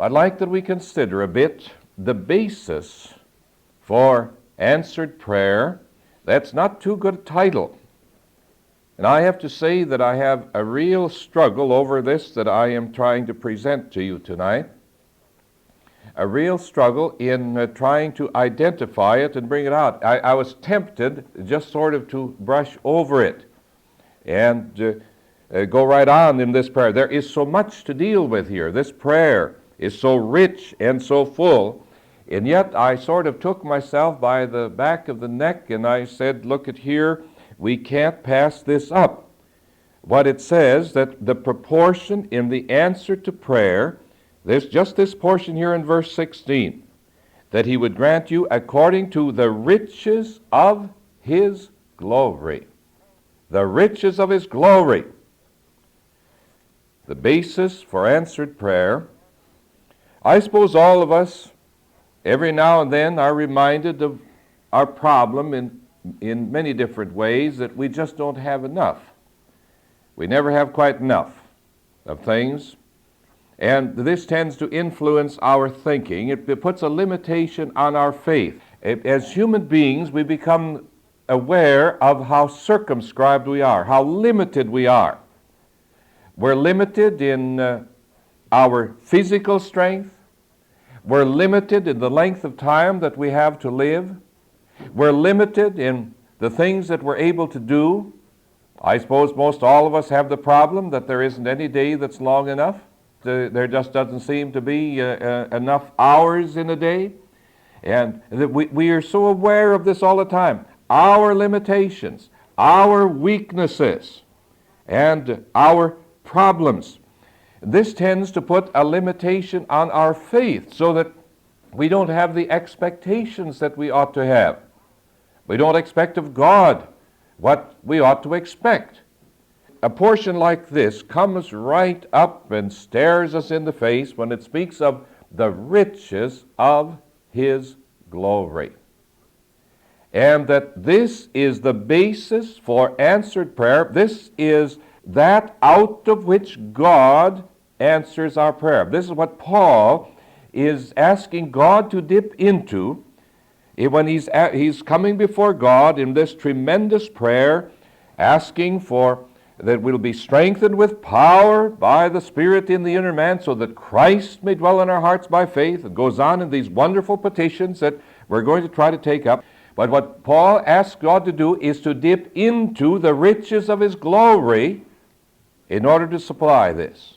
I'd like that we consider a bit the basis for answered prayer. That's not too good a title. And I have to say that I have a real struggle over this that I am trying to present to you tonight. A real struggle in trying to identify it and bring it out. I was tempted just sort of to brush over it and go right on in this prayer. There is so much to deal with here. This prayer is so rich and so full, and yet I sort of took myself by the back of the neck and I said, look at here, we can't pass this up. What it says, that the proportion in the answer to prayer, there's just this portion here in verse 16, that he would grant you according to the riches of his glory. The riches of his glory. The basis for answered prayer. I suppose all of us, every now and then, are reminded of our problem in many different ways, that we just don't have enough. We never have quite enough of things. And this tends to influence our thinking. It puts a limitation on our faith. As human beings, we become aware of how circumscribed we are, how limited we are. We're limited in our physical strength. We're limited in the length of time that we have to live. We're limited in the things that we're able to do. I suppose most all of us have the problem that there isn't any day that's long enough. There just doesn't seem to be enough hours in a day. And that we are so aware of this all the time. Our limitations, our weaknesses, and our problems. This tends to put a limitation on our faith so that we don't have the expectations that we ought to have. We don't expect of God what we ought to expect. A portion like this comes right up and stares us in the face when it speaks of the riches of his glory. And that this is the basis for answered prayer. This is that out of which God answers our prayer. This is what Paul is asking God to dip into when he's coming before God in this tremendous prayer, asking for that we'll be strengthened with power by the Spirit in the inner man, so that Christ may dwell in our hearts by faith. It goes on in these wonderful petitions that we're going to try to take up. But what Paul asks God to do is to dip into the riches of his glory in order to supply this.